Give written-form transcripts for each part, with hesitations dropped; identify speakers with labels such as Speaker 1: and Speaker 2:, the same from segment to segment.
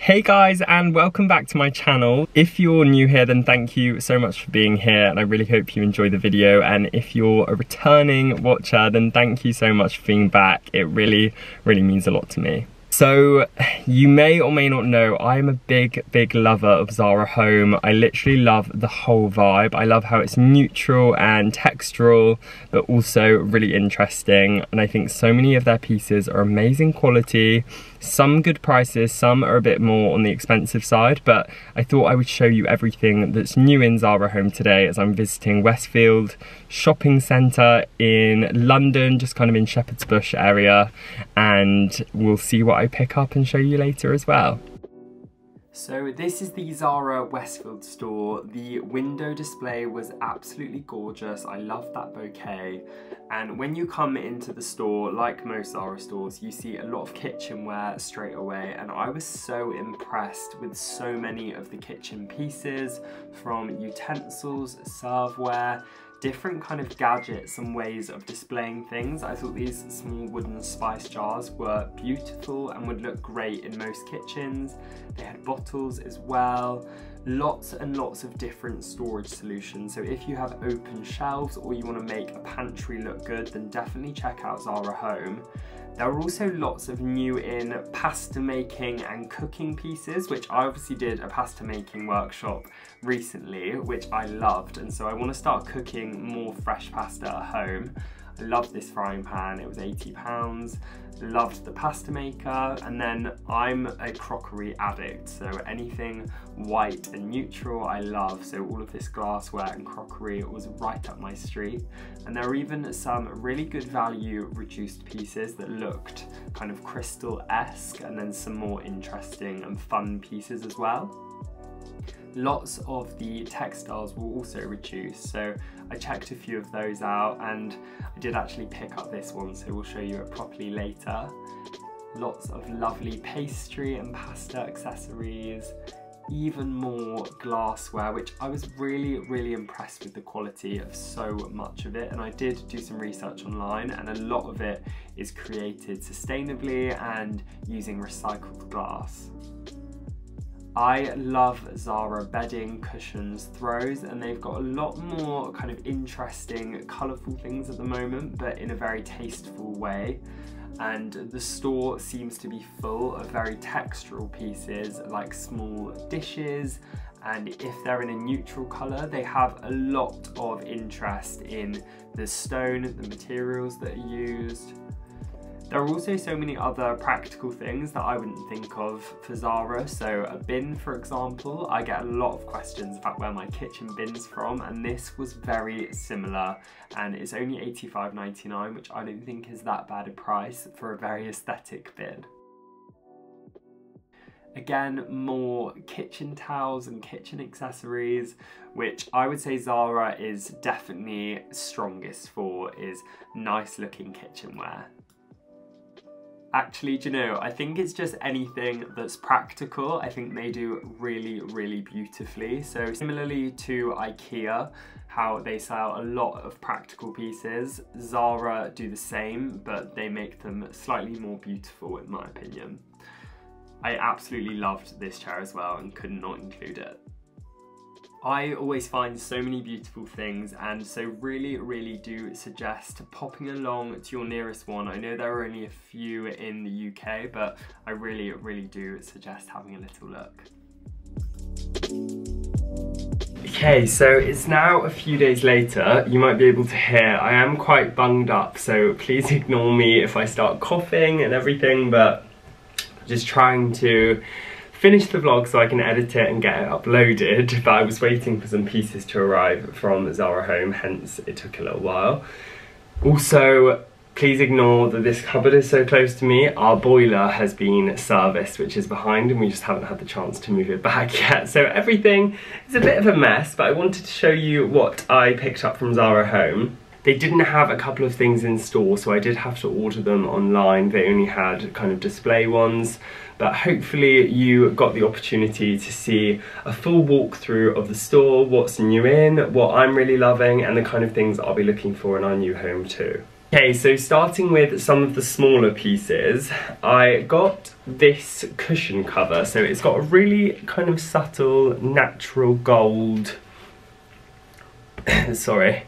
Speaker 1: Hey guys, and welcome back to my channel. If you're new here, then thank you so much for being here, and I really hope you enjoy the video. And if you're a returning watcher, then thank you so much for being back. It really means a lot to me. So, you may or may not know, I'm a big lover of Zara Home. I literally love the whole vibe. I love how it's neutral and textural, but also really interesting. And I think so many of their pieces are amazing quality, some good prices, some are a bit more on the expensive side, but I thought I would show you everything that's new in Zara Home today as I'm visiting Westfield shopping centre in London, just kind of in Shepherd's Bush area, and we'll see what I pick up and show you later as well. So this is the Zara Westfield store. The window display was absolutely gorgeous. I love that bouquet. And when you come into the store, like most Zara stores, you see a lot of kitchenware straight away. And I was so impressed with so many of the kitchen pieces, from utensils, serveware, different kind of gadgets and ways of displaying things. I thought these small wooden spice jars were beautiful and would look great in most kitchens. They had bottles as well. Lots and lots of different storage solutions. So if you have open shelves or you want to make a pantry look good, then definitely check out Zara Home. There were also lots of new in pasta making and cooking pieces, which I obviously did a pasta making workshop recently, which I loved, and so I want to start cooking more fresh pasta at home. I loved this frying pan, it was £80. Loved the pasta maker, and then I'm a crockery addict, so anything white and neutral I love, so all of this glassware and crockery was right up my street. And there were even some really good value reduced pieces that looked kind of crystal-esque, and then some more interesting and fun pieces as well. Lots of the textiles were also reduced, so I checked a few of those out, and I did actually pick up this one, so we'll show you it properly later. Lots of lovely pastry and pasta accessories, even more glassware, which I was really impressed with the quality of so much of it. And I did do some research online, and a lot of it is created sustainably and using recycled glass. I love Zara bedding, cushions, throws, and they've got a lot more kind of interesting, colourful things at the moment, but in a very tasteful way. And the store seems to be full of very textural pieces, like small dishes, and if they're in a neutral colour, they have a lot of interest in the stone, the materials that are used. There are also so many other practical things that I wouldn't think of for Zara. So a bin, for example, I get a lot of questions about where my kitchen bin's from, and this was very similar, and it's only £85.99, which I don't think is that bad a price for a very aesthetic bin. Again, more kitchen towels and kitchen accessories, which I would say Zara is definitely strongest for, is nice looking kitchenware. Actually, do you know, I think it's just anything that's practical. I think they do really beautifully. So similarly to IKEA, how they sell a lot of practical pieces, Zara do the same, but they make them slightly more beautiful in my opinion. I absolutely loved this chair as well and could not include it. I always find so many beautiful things, and so really do suggest popping along to your nearest one. I know there are only a few in the UK, but I really do suggest having a little look. Okay, so it's now a few days later. You might be able to hear I am quite bunged up, so please ignore me if I start coughing and everything, but I'm just trying to finish the vlog so I can edit it and get it uploaded, but I was waiting for some pieces to arrive from Zara Home, hence it took a little while. Also, please ignore that this cupboard is so close to me. Our boiler has been serviced, which is behind, and we just haven't had the chance to move it back yet. So everything is a bit of a mess, but I wanted to show you what I picked up from Zara Home. They didn't have a couple of things in store, so I did have to order them online. They only had kind of display ones, but hopefully you got the opportunity to see a full walkthrough of the store, what's new in, what I'm really loving, and the kind of things I'll be looking for in our new home too. Okay, so starting with some of the smaller pieces, I got this cushion cover. So it's got a really kind of subtle natural gold sorry,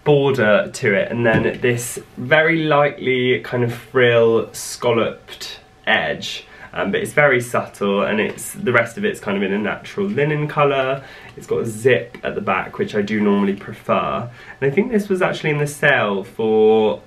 Speaker 1: border to it, and then this very lightly kind of frill scalloped edge, but it's very subtle, and the rest of it's kind of in a natural linen colour. It's got a zip at the back, which I do normally prefer, and I think this was actually in the sale for,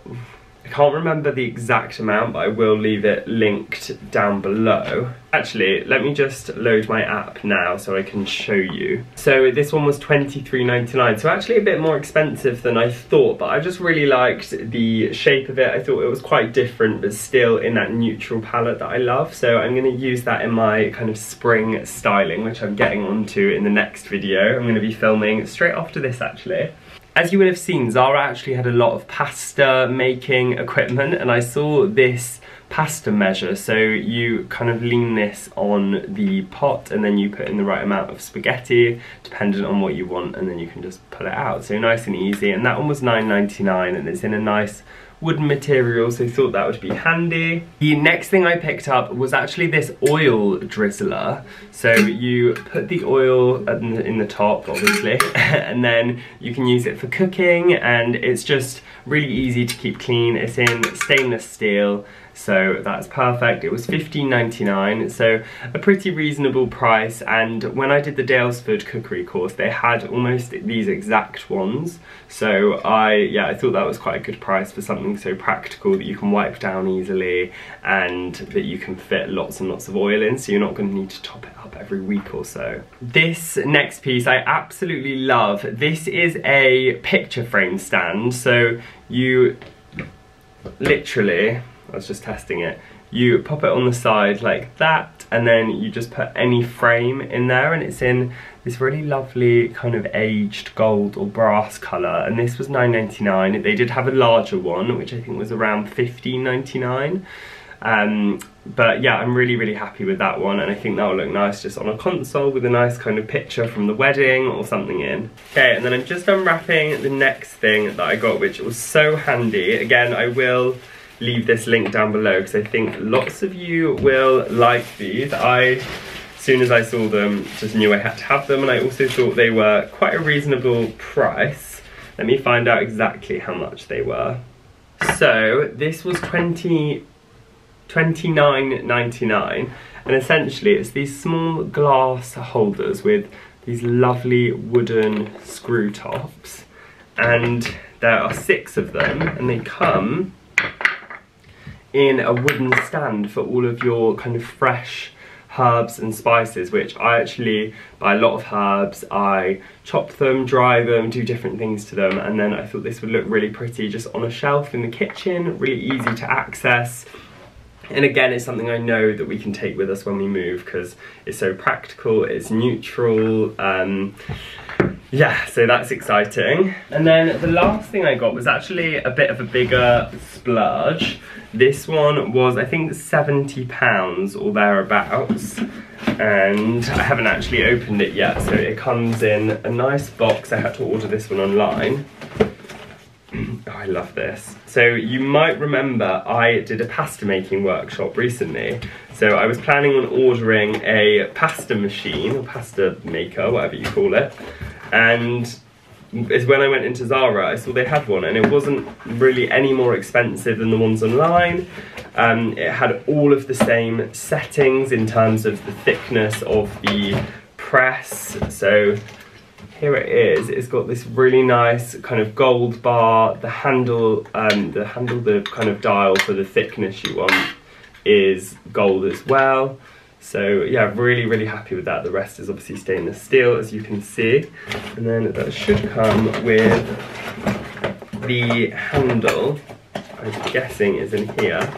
Speaker 1: I can't remember the exact amount, but I will leave it linked down below. Actually, let me just load my app now so I can show you. So this one was $23.99, so actually a bit more expensive than I thought, but I just really liked the shape of it. I thought it was quite different, but still in that neutral palette that I love. So I'm going to use that in my kind of spring styling, which I'm getting onto in the next video. I'm going to be filming straight after this, actually. As you would have seen, Zara actually had a lot of pasta making equipment, and I saw this pasta measure. So you kind of lean this on the pot, and then you put in the right amount of spaghetti, dependent on what you want, and then you can just pull it out. So nice and easy. And that one was $9.99, and it's in a nice wooden material, so I thought that would be handy. The next thing I picked up was actually this oil drizzler. So you put the oil in the top, obviously, and then you can use it for cooking, and it's just really easy to keep clean. It's in stainless steel, so that's perfect. It was $15.99, so a pretty reasonable price, and when I did the Dalesford cookery course, they had almost these exact ones. So I thought that was quite a good price for something so practical that you can wipe down easily and that you can fit lots and lots of oil in, so you're not going to need to top it up every week or so. This next piece I absolutely love. This is a picture frame stand, so you literally, I was just testing it, you pop it on the side like that, and then you just put any frame in there, and it's in this really lovely kind of aged gold or brass colour, and this was $9.99. They did have a larger one, which I think was around $15.99. But yeah, I'm really happy with that one, and I think that will look nice just on a console with a nice kind of picture from the wedding or something in. Okay, and then I'm just unwrapping the next thing that I got, which was so handy. Again, I will leave this link down below because I think lots of you will like these. As soon as I saw them, just knew I had to have them, and I also thought they were quite a reasonable price. Let me find out exactly how much they were. So this was $29.99, and essentially it's these small glass holders with these lovely wooden screw tops, and there are 6 of them, and they come in a wooden stand for all of your kind of fresh herbs and spices, which I actually buy a lot of herbs. I chop them, dry them, do different things to them, and then I thought this would look really pretty just on a shelf in the kitchen, really easy to access. And again, it's something I know that we can take with us when we move because it's so practical, it's neutral, yeah, so that's exciting. And then the last thing I got was actually a bit of a bigger splurge. This one was, I think, £70 or thereabouts, and I haven't actually opened it yet, so it comes in a nice box. I had to order this one online. Oh, I love this. So you might remember I did a pasta making workshop recently. So I was planning on ordering a pasta machine, or pasta maker, whatever you call it. And it's when I went into Zara, I saw they had one, and it wasn't really any more expensive than the ones online. It had all of the same settings in terms of the thickness of the press. So here it is. It's got this really nice kind of gold bar. The handle, the kind of dial for the thickness you want is gold as well. So yeah, really happy with that. The rest is obviously stainless steel, as you can see. And then that should come with the handle, I'm guessing is in here.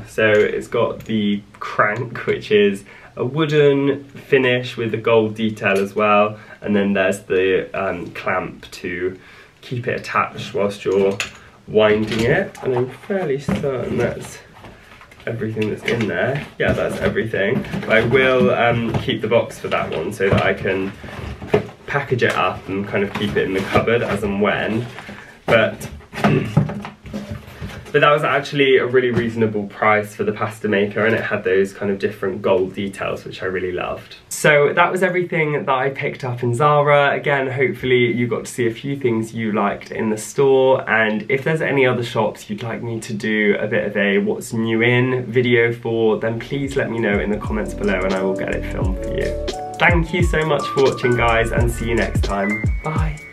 Speaker 1: So it's got the crank, which is a wooden finish with a gold detail as well, and then there's the clamp to keep it attached whilst you're winding it, and I'm fairly certain that's everything that's in there. Yeah, that's everything. I will keep the box for that one so that I can package it up and kind of keep it in the cupboard as and when. But But that was actually a really reasonable price for the pasta maker, and it had those kind of different gold details, which I really loved. So that was everything that I picked up in Zara. Again, hopefully you got to see a few things you liked in the store, and if there's any other shops you'd like me to do a bit of a what's new in video for, then please let me know in the comments below and I will get it filmed for you. Thank you so much for watching, guys, and see you next time. Bye.